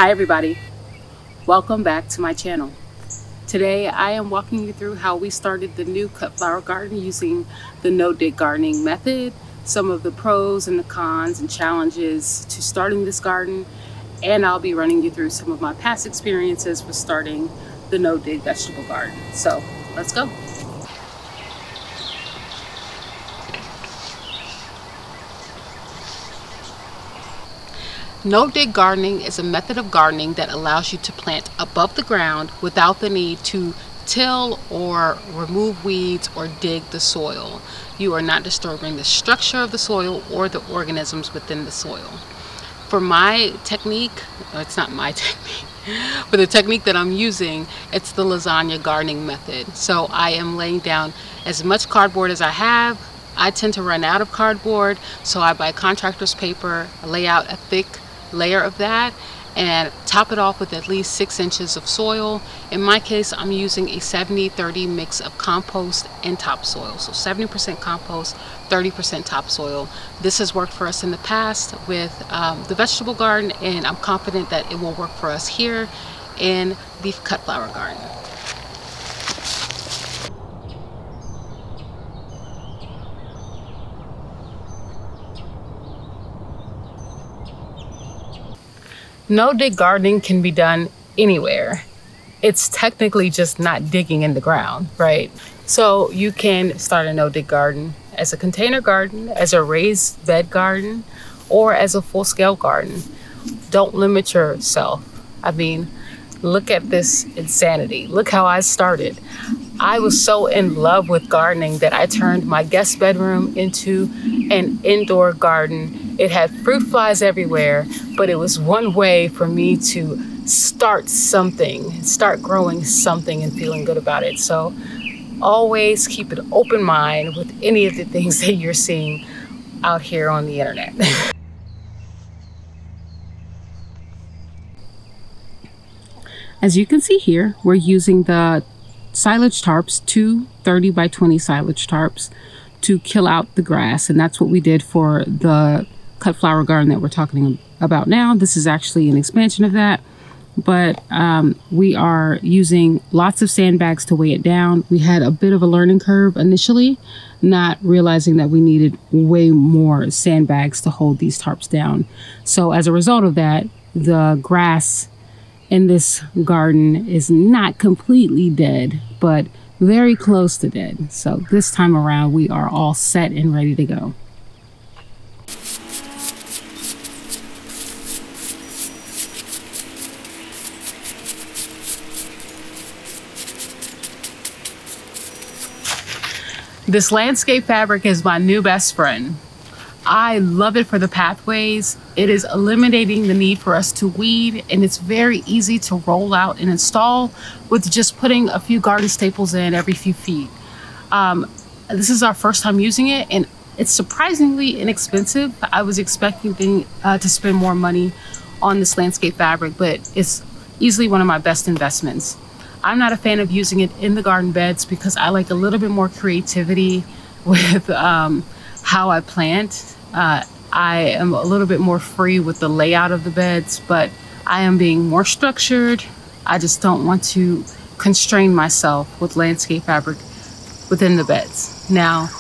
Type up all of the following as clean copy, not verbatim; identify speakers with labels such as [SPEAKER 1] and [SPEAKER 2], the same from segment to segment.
[SPEAKER 1] Hi everybody, welcome back to my channel. Today I am walking you through how we started the new cut flower garden using the NoDig gardening method, some of the pros and the cons and challenges to starting this garden, and I'll be running you through some of my past experiences with starting the NoDig vegetable garden. So let's go. NoDig gardening is a method of gardening that allows you to plant above the ground without the need to till or remove weeds or dig the soil. You are not disturbing the structure of the soil or the organisms within the soil. For my technique, it's not my technique, but the technique that I'm using, it's the lasagna gardening method. So I am laying down as much cardboard as I have. I tend to run out of cardboard, so I buy contractor's paper, lay out a thick layer of that and top it off with at least 6 inches of soil. In my case, I'm using a 70-30 mix of compost and topsoil. So 70% compost, 30% topsoil. This has worked for us in the past with the vegetable garden, and I'm confident that it will work for us here in the cut flower garden. NoDig gardening can be done anywhere. It's technically just not digging in the ground, right? So you can start a NoDig garden as a container garden, as a raised bed garden, or as a full-scale garden. Don't limit yourself. I mean, look at this insanity. Look how I started. I was so in love with gardening that I turned my guest bedroom into an indoor garden. It had fruit flies everywhere, but it was one way for me to start something, start growing something and feeling good about it. So always keep an open mind with any of the things that you're seeing out here on the internet. As you can see here, we're using the silage tarps, 2 30 by 20 silage tarps, to kill out the grass. And that's what we did for the cut flower garden that we're talking about now. This is actually an expansion of that, but we are using lots of sandbags to weigh it down. We had a bit of a learning curve initially, not realizing that we needed way more sandbags to hold these tarps down. So as a result of that, the grass in this garden is not completely dead, but very close to dead. So this time around, we are all set and ready to go. This landscape fabric is my new best friend. I love it for the pathways. It is eliminating the need for us to weed, and it's very easy to roll out and install with just putting a few garden staples in every few feet. This is our first time using it, and it's surprisingly inexpensive. I was expecting to spend more money on this landscape fabric, but it's easily one of my best investments. I'm not a fan of using it in the garden beds because I like a little bit more creativity with how I plant. I am a little bit more free with the layout of the beds, but I am being more structured. I just don't want to constrain myself with landscape fabric within the beds. Now,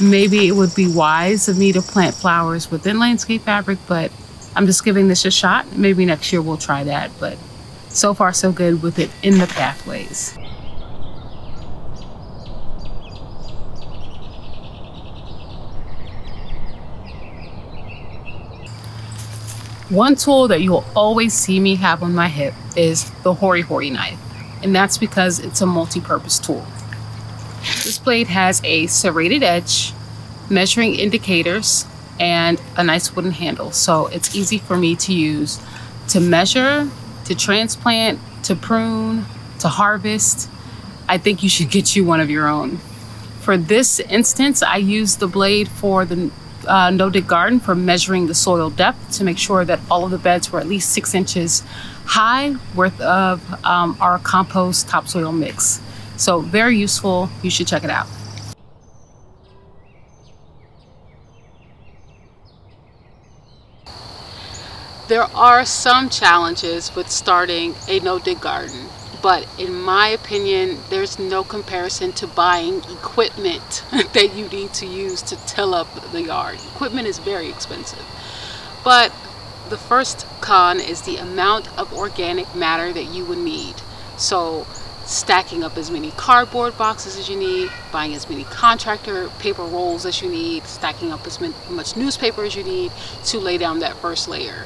[SPEAKER 1] maybe it would be wise of me to plant flowers within landscape fabric, but I'm just giving this a shot. Maybe next year we'll try that, but so far so good with it in the pathways. One tool that you'll always see me have on my hip is the Hori knife, and that's because it's a multi-purpose tool. This blade has a serrated edge, measuring indicators, and a nice wooden handle, so it's easy for me to use to measure, to transplant, to prune, to harvest. I think you should get you one of your own. For this instance, I used the blade for the NoDig garden for measuring the soil depth to make sure that all of the beds were at least 6 inches high worth of our compost topsoil mix. So very useful, you should check it out. There are some challenges with starting a no-dig garden, but in my opinion, there's no comparison to buying equipment that you need to use to till up the yard. Equipment is very expensive. But the first con is the amount of organic matter that you would need. So stacking up as many cardboard boxes as you need, buying as many contractor paper rolls as you need, stacking up as much newspaper as you need to lay down that first layer.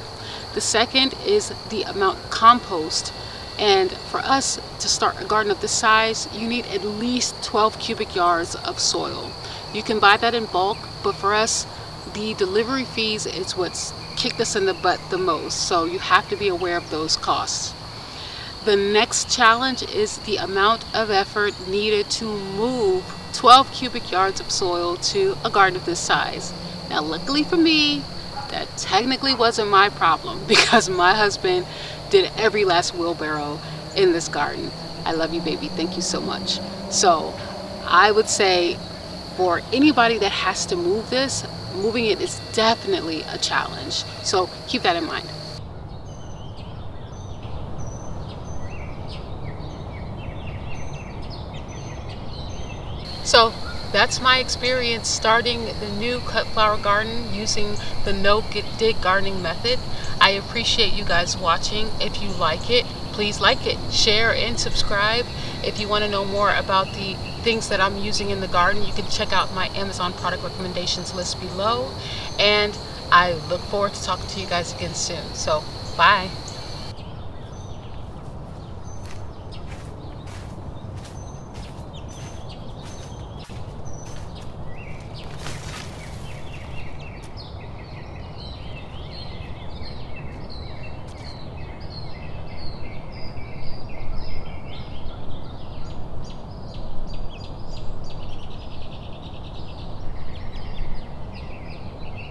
[SPEAKER 1] The second is the amount of compost. And for us to start a garden of this size, you need at least 12 cubic yards of soil. You can buy that in bulk, but for us, the delivery fees is what's kicked us in the butt the most. So you have to be aware of those costs. The next challenge is the amount of effort needed to move 12 cubic yards of soil to a garden of this size. Now, luckily for me, that technically wasn't my problem because my husband did every last wheelbarrow in this garden. I love you, baby. Thank you so much. So I would say for anybody that has to move this, moving it is definitely a challenge. So keep that in mind. So that's my experience starting the new cut flower garden using the no-dig gardening method. I appreciate you guys watching. If you like it, please like it, share, and subscribe. If you want to know more about the things that I'm using in the garden, you can check out my Amazon product recommendations list below. And I look forward to talking to you guys again soon. So, bye.